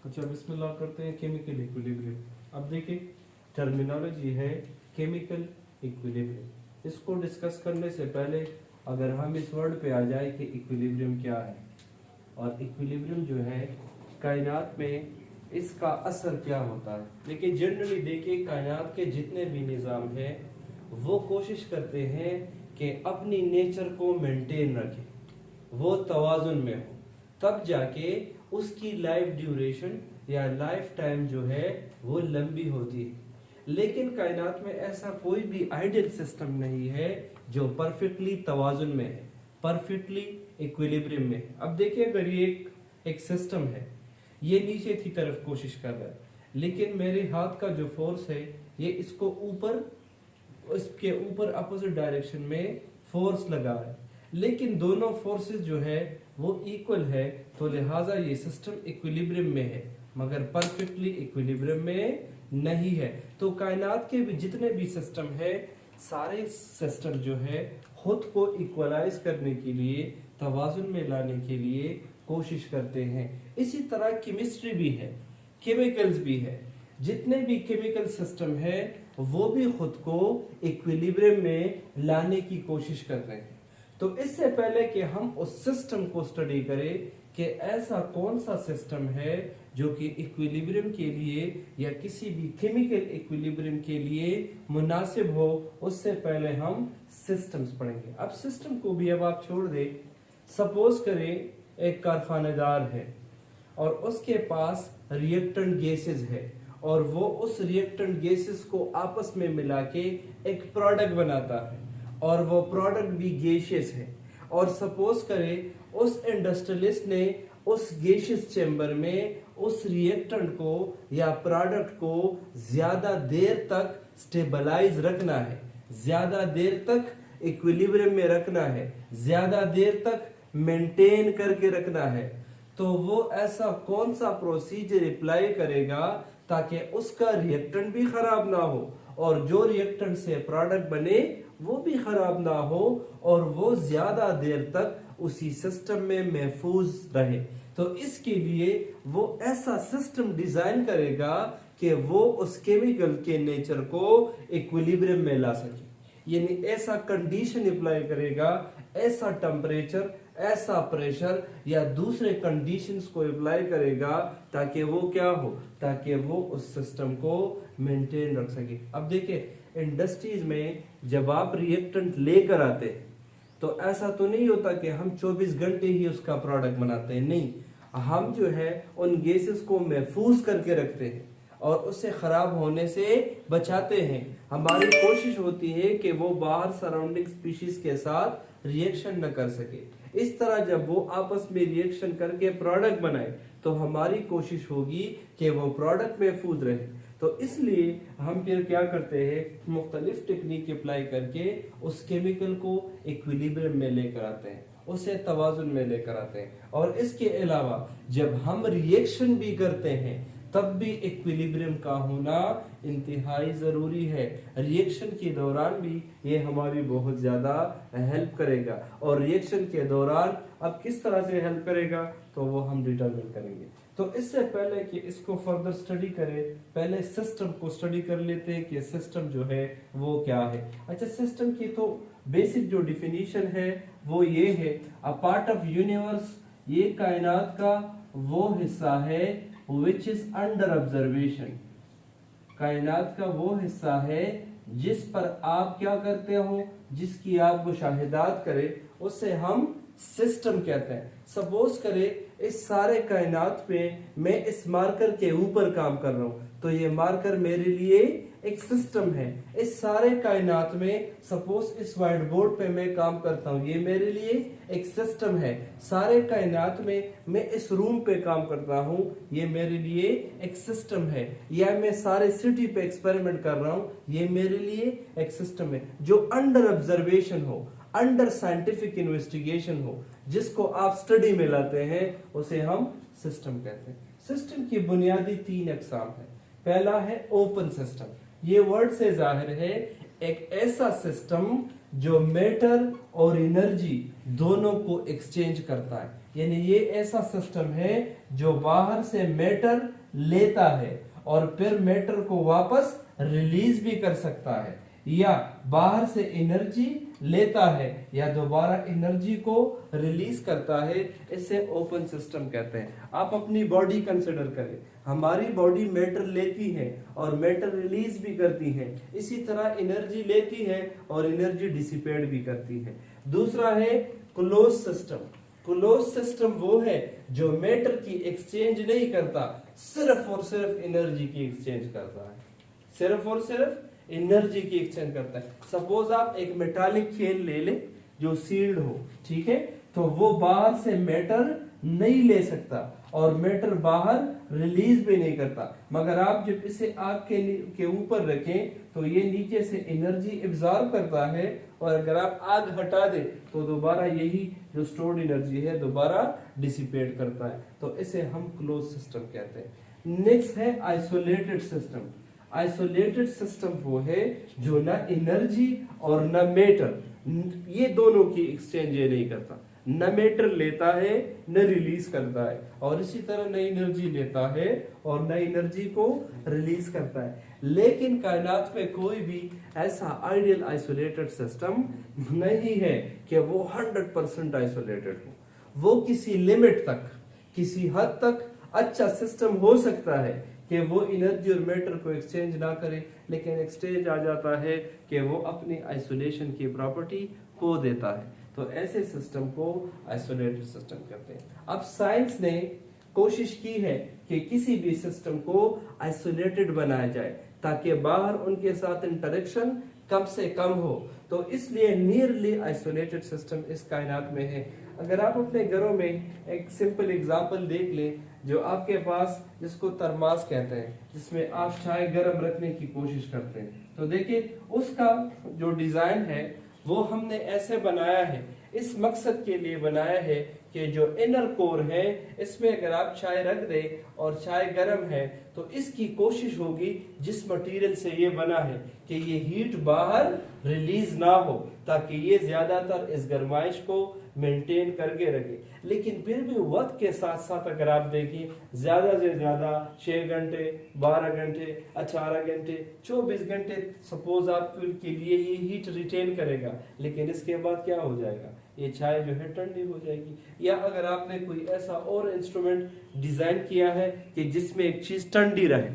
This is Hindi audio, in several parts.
अच्छा, बिस्मिल्लाह करते हैं। Chemical equilibrium. अब देखिए, टर्मिनोलॉजी है केमिकल इक्विलिब्रियम। इसको डिस्कस करने से पहले अगर हम इस वर्ड पे आ जाए कि इक्विलिब्रियम क्या है और इक्विलिब्रियम जो है कायनात में इसका असर क्या होता है। देखिए, जनरली देखिए, कायनात के जितने भी निज़ाम हैं वो कोशिश करते हैं कि अपनी नेचर को मेंटेन रखें, वो तवाजुन में हो, तब जाके उसकी लाइफ ड्यूरेशन या लाइफ टाइम जो है वो लंबी होती है। लेकिन कायनात में ऐसा कोई भी आइडियल सिस्टम नहीं है जो परफेक्टली तवाजुन में है, परफेक्टली इक्विलिब्रियम में है। अब देखिए, अगर ये एक सिस्टम है, ये नीचे की तरफ कोशिश कर रहा है, लेकिन मेरे हाथ का जो फोर्स है ये इसको ऊपर, इसके ऊपर अपोजिट डायरेक्शन में फोर्स लगा है, लेकिन दोनों फोर्सेस जो है वो इक्वल है, तो लिहाजा ये सिस्टम इक्विलिब्रियम में है, मगर परफेक्टली इक्विलिब्रियम में नहीं है। तो कायनात के भी जितने भी सिस्टम है, सारे सिस्टम जो है खुद को इक्वलाइज करने के लिए, तवाजुन में लाने के लिए कोशिश करते हैं। इसी तरह केमिस्ट्री भी है, केमिकल्स भी है, जितने भी केमिकल सिस्टम है वो भी खुद को इक्विलिब्रियम में लाने की कोशिश कर रहे हैं। तो इससे पहले कि हम उस सिस्टम को स्टडी करें कि ऐसा कौन सा सिस्टम है जो कि इक्विलिब्रियम के लिए या किसी भी केमिकल इक्विलिब्रियम के लिए मुनासिब हो, उससे पहले हम सिस्टम्स पढ़ेंगे। अब सिस्टम को भी अब आप छोड़ दें। सपोज करें एक कारखानेदार है और उसके पास रिएक्टेंट गैसेस है और वो उस रिएक्टेंट गैसेस को आपस में मिला के एक प्रोडक्ट बनाता है और वो प्रोडक्ट भी गैसियस है। और सपोज करें उस इंडस्ट्रियलिस्ट ने उस गैसियस चेंबर में उस रिएक्टेंट को या प्रोडक्ट को ज्यादा देर तक स्टेबलाइज रखना है, ज्यादा देर तक इक्विलिब्रियम में रखना है, ज्यादा देर तक मेंटेन करके रखना है। तो वो ऐसा कौन सा प्रोसीजर अप्लाई करेगा ताकि उसका रिएक्टेंट भी खराब ना हो और जो रिएक्टेंट से प्रोडक्ट बने वो भी खराब ना हो और वो ज्यादा देर तक उसी सिस्टम में महफूज रहे। तो इसके लिए वो ऐसा सिस्टम डिजाइन करेगा कि वो उस केमिकल के नेचर को इक्विलिब्रियम में ला सके, यानी ऐसा कंडीशन अप्लाई करेगा, ऐसा टेम्परेचर, ऐसा प्रेशर या दूसरे कंडीशंस को अप्लाई करेगा ताकि वो क्या हो, ताकि वो उस सिस्टम को मेंटेन रख सके। अब देखिए, इंडस्ट्रीज में जब आप रिएक्टेंट लेकर आते हैं तो ऐसा तो नहीं होता कि हम 24 घंटे ही उसका प्रोडक्ट बनाते हैं, नहीं, हम जो है उन गैसेस को महफूज करके रखते हैं और उससे खराब होने से बचाते हैं। हमारी कोशिश होती है कि वो बाहर सराउंडिंग स्पीशीज के साथ रिएक्शन न कर सके। इस तरह जब वो आपस में रिएक्शन करके प्रोडक्ट बनाए तो हमारी कोशिश होगी कि वो प्रोडक्ट महफूज रहे। तो इसलिए हम फिर क्या करते हैं, मुख्तलिफ टेक्निक अप्लाई करके उस केमिकल को इक्विलिब्रियम में लेकर आते हैं, उसे तवाजुन में लेकर आते हैं। और इसके अलावा जब हम रिएक्शन भी करते हैं तब भी इक्विलिब्रियम का होना इंतहाई जरूरी है। रिएक्शन के दौरान भी ये हमारी बहुत ज्यादा हेल्प करेगा। और रिएक्शन के दौरान अब किस तरह से हेल्प करेगा तो वो हम डिटरमिन करेंगे। तो इससे पहले कि इसको फर्दर स्टडी करें, पहले सिस्टम को स्टडी कर लेते हैं कि सिस्टम जो है वो क्या है। अच्छा, सिस्टम की तो बेसिक जो डिफिनीशन है वो ये है, अ पार्ट ऑफ यूनिवर्स, ये कायनात का वो हिस्सा है which is under observation, कायनात का वो हिस्सा है जिस पर आप क्या करते हो, जिसकी आप मुशाहिदात करें, उसे हम सिस्टम कहते हैं। सपोज करें इस सारे कायनात पे मैं इस मार्कर के ऊपर काम कर रहा हूं तो ये मार्कर मेरे लिए एक सिस्टम है। इस सारे कायनात में सपोज इस व्हाइट बोर्ड पे मैं काम करता हूँ, ये मेरे लिए एक सिस्टम है। सारे कायनात में मैं इस रूम पे काम करता हूँ, ये मेरे लिए एक सिस्टम है। या मैं सारे सिटी पे एक्सपेरिमेंट कर रहा हूँ, ये मेरे लिए एक सिस्टम है। जो अंडर ऑब्जर्वेशन हो, अंडर साइंटिफिक इन्वेस्टिगेशन हो, जिसको आप स्टडी में लाते हैं, उसे हम सिस्टम कहते हैं। सिस्टम की बुनियादी 3 अकसाम है। पहला है ओपन सिस्टम। ये वर्ड से जाहिर है एक ऐसा सिस्टम जो मैटर और एनर्जी दोनों को एक्सचेंज करता है। यानी ये ऐसा सिस्टम है जो बाहर से मैटर लेता है और फिर मैटर को वापस रिलीज भी कर सकता है, या बाहर से एनर्जी लेता है या दोबारा एनर्जी को रिलीज करता है। इसे ओपन सिस्टम कहते हैं। आप अपनी बॉडी कंसिडर करें, हमारी बॉडी मैटर लेती है और मैटर रिलीज भी करती है, इसी तरह एनर्जी लेती है और एनर्जी डिसिपेट भी करती है। दूसरा है क्लोज सिस्टम। क्लोज सिस्टम वो है जो मैटर की एक्सचेंज नहीं करता, सिर्फ और सिर्फ एनर्जी की एक्सचेंज करता है, सिर्फ और सिर्फ एनर्जी की एक्सचेंज करता है। सपोज आप एक मेटालिक खेल ले ले जो सील्ड हो, ठीक है, तो वो बाहर से मैटर नहीं ले सकता और मैटर बाहर रिलीज भी नहीं करता, मगर आप जब इसे आग के ऊपर रखें तो ये नीचे से एनर्जी एब्जॉर्ब करता है और अगर आप आग हटा दें तो दोबारा यही जो स्टोर्ड एनर्जी है दोबारा डिसिपेट करता है। तो इसे हम क्लोज सिस्टम कहते हैं। नेक्स्ट है आइसोलेटेड सिस्टम। आइसोलेटेड सिस्टम वो है जो ना एनर्जी और ना मैटर, ये दोनों की एक्सचेंज ये नहीं करता, न मैटर लेता है न रिलीज करता है, और इसी तरह न एनर्जी लेता है और न एनर्जी को रिलीज करता है। लेकिन कायनात में कोई भी ऐसा आइडियल आइसोलेटेड सिस्टम नहीं है कि वो 100% आइसोलेटेड हो। वो किसी लिमिट तक, किसी हद तक अच्छा सिस्टम हो सकता है कि वो एनर्जी और मैटर को एक्सचेंज ना करे, लेकिन एक स्टेज आ जाता है कि वो अपनी आइसोलेशन की प्रॉपर्टी खो देता है। तो ऐसे सिस्टम को आइसोलेटेड सिस्टम कहते हैं। अब साइंस ने कोशिश की है कि किसी भी सिस्टम को आइसोलेटेड बनाया जाए ताकि बाहर उनके साथ इंटरेक्शन कम से कम हो, तो इसलिए नियरली आइसोलेटेड सिस्टम इस कायनात में है। अगर आप अपने घरों में एक सिंपल एग्जांपल देख लें, जो आपके पास जिसको थर्मास कहते हैं, जिसमें आप चाय गर्म रखने की कोशिश करते हैं, तो देखिए उसका जो डिजाइन है वो हमने ऐसे बनाया है, इस मकसद के लिए बनाया है कि जो इनर कोर है इसमें अगर आप चाय रख दे और चाय गर्म है तो इसकी कोशिश होगी जिस मटेरियल से ये बना है कि ये हीट बाहर रिलीज ना हो, ताकि ये ज्यादातर इस गर्माइश को मेंटेन करके रखे। लेकिन फिर भी वक्त के साथ साथ अगर आप देखिए ज्यादा से ज्यादा 6 घंटे, 12 घंटे, 18 घंटे, 24 घंटे सपोज आपके लिए ये हीट रिटेन करेगा, लेकिन इसके बाद क्या हो जाएगा, ये चाय जो है ठंडी हो जाएगी। या अगर आपने कोई ऐसा और इंस्ट्रूमेंट डिजाइन किया है कि जिसमें एक चीज ठंडी रहे,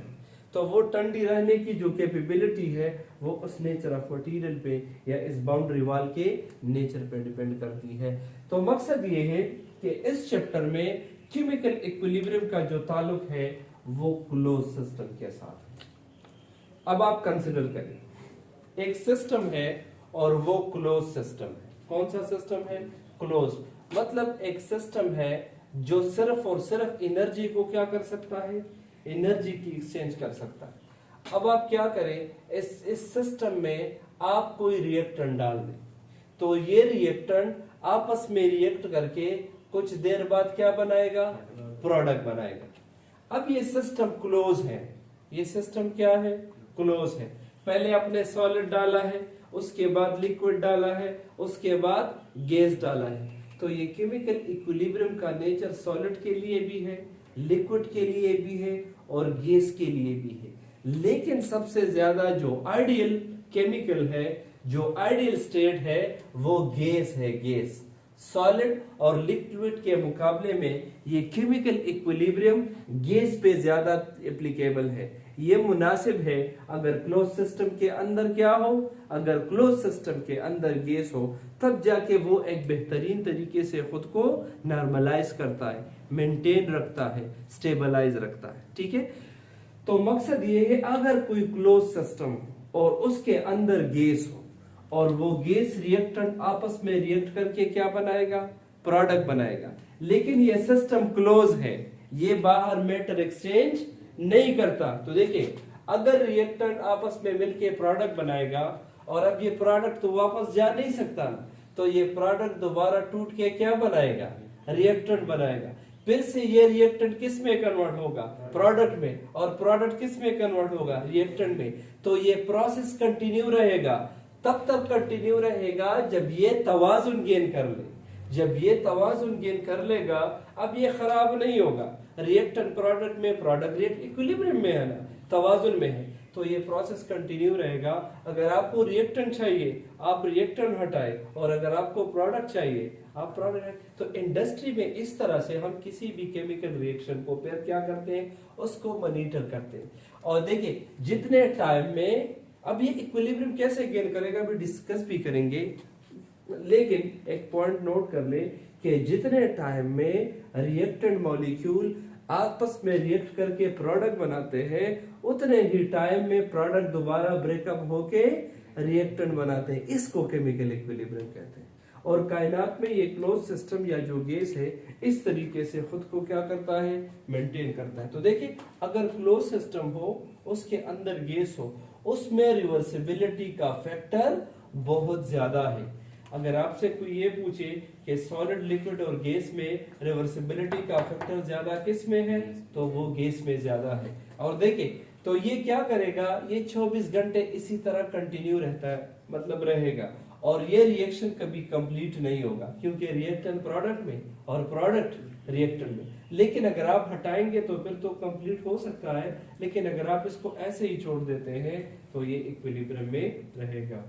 तो वो ठंडी रहने की जो कैपेबिलिटी है वो उस नेचर ऑफ मटेरियल पे या इस बाउंड्री वॉल के नेचर पे डिपेंड करती है। तो मकसद ये है कि इस चैप्टर में केमिकल इक्विलिब्रियम का जो ताल्लुक है वो क्लोज सिस्टम के साथ है। अब आप कंसिडर करें, एक सिस्टम है और वो क्लोज सिस्टम है। कौन सा सिस्टम है? क्लोज। मतलब एक सिस्टम है जो सिर्फ और सिर्फ एनर्जी को क्या कर सकता है, एनर्जी की एक्सचेंज कर सकता है। अब आप क्या करें, इस सिस्टम में आप कोई रिएक्टेंट डाल दें, तो ये रिएक्टेंट आपस में रिएक्ट करके कुछ देर बाद क्या बनाएगा, प्रोडक्ट बनाएगा। अब ये सिस्टम क्लोज है, ये सिस्टम क्या है, क्लोज है। पहले आपने सॉलिड डाला है, उसके बाद लिक्विड डाला है, उसके बाद गैस डाला है। तो ये केमिकल इक्विलिब्रियम का नेचर सॉलिड के लिए भी है, लिक्विड के लिए भी है और गैस के लिए भी है। लेकिन सबसे ज्यादा जो आइडियल केमिकल है, जो आइडियल स्टेट है, वो गैस है, गैस। सॉलिड और लिक्विड के मुकाबले में ये केमिकल इक्विलिब्रियम गैस पे ज्यादा एप्लीकेबल है। ये मुनासिब है अगर क्लोज सिस्टम के अंदर क्या हो, अगर क्लोज सिस्टम के अंदर गैस हो, तब जाके वो एक बेहतरीन तरीके से खुद को नॉर्मलाइज करता है, मेंटेन रखता है, स्टेबलाइज रखता है। ठीक है, तो मकसद ये है अगर कोई क्लोज सिस्टम और उसके अंदर गैस हो और वो गैस रिएक्टेंट आपस में रिएक्ट करके क्या बनाएगा, प्रोडक्ट बनाएगा। लेकिन ये सिस्टम क्लोज है, ये बाहर मैटर एक्सचेंज नहीं करता। तो देखिए, अगर रिएक्टेंट आपस में मिलके प्रोडक्ट बनाएगा और अब ये प्रोडक्ट तो वापस जा नहीं सकता, तो ये प्रोडक्ट दोबारा टूट के क्या बनाएगा, रिएक्टेंट बनाएगा। फिर से ये रिएक्टेंट किस में कन्वर्ट होगा, प्रोडक्ट में, और प्रोडक्ट किस में कन्वर्ट होगा, रिएक्टेंट में। तो ये प्रोसेस कंटिन्यू रहेगा, तब तक कंटिन्यू रहेगा जब ये तवाजुन गेन कर ले। जब ये तवाजुन गेन कर लेगा, अब ये खराब नहीं होगा। रिएक्टेंट प्रोडक्ट में प्रोडक्ट रिएक्ट इक्विलिब्रियम में है ना, तवाजुन में है, तो ये प्रोसेस कंटिन्यू रहेगा। अगर आपको रिएक्टेंट चाहिए आप रिएक्टेंट हटाए, और अगर आपको प्रोडक्ट चाहिए आप प्रोडक्ट। तो इंडस्ट्री में इस तरह से हम किसी भी केमिकल रिएक्शन को फिर क्या करते हैं, उसको मॉनिटर करते हैं। और देखिए जितने टाइम में, अब ये इक्विलिब्रियम कैसे गेन करेगा अभी डिस्कस भी करेंगे, लेकिन एक पॉइंट नोट कर ले कि जितने टाइम में रिएक्टेंट मॉलिक्यूल आपस में रिएक्ट करके प्रोडक्ट बनाते हैं, उतने ही टाइम में प्रोडक्ट दोबारा ब्रेकअप होके रिएक्टेंट बनाते हैं। इसको केमिकल इक्विलिब्रियम कहते हैं। और कायनात में ये क्लोज सिस्टम या जो गैस है इस तरीके से खुद को क्या करता है, मेंटेन करता है। तो देखिए अगर क्लोज सिस्टम हो, उसके अंदर गैस हो, उसमें रिवर्सिबिलिटी का फैक्टर बहुत ज्यादा है। अगर आपसे कोई ये पूछे कि सॉलिड, लिक्विड और गैस में रिवर्सिबिलिटी का फैक्टर ज्यादा किस में है, तो वो गैस में ज्यादा है। और देखिए तो ये क्या करेगा, ये 24 घंटे इसी तरह कंटिन्यू रहता है, मतलब रहेगा, और ये रिएक्शन कभी कंप्लीट नहीं होगा, क्योंकि रिएक्टेंट प्रोडक्ट में और प्रोडक्ट रिएक्टेंट में। लेकिन अगर आप हटाएंगे तो फिर तो कंप्लीट हो सकता है, लेकिन अगर आप इसको ऐसे ही छोड़ देते हैं तो ये इक्विलिब्रियम में रहेगा।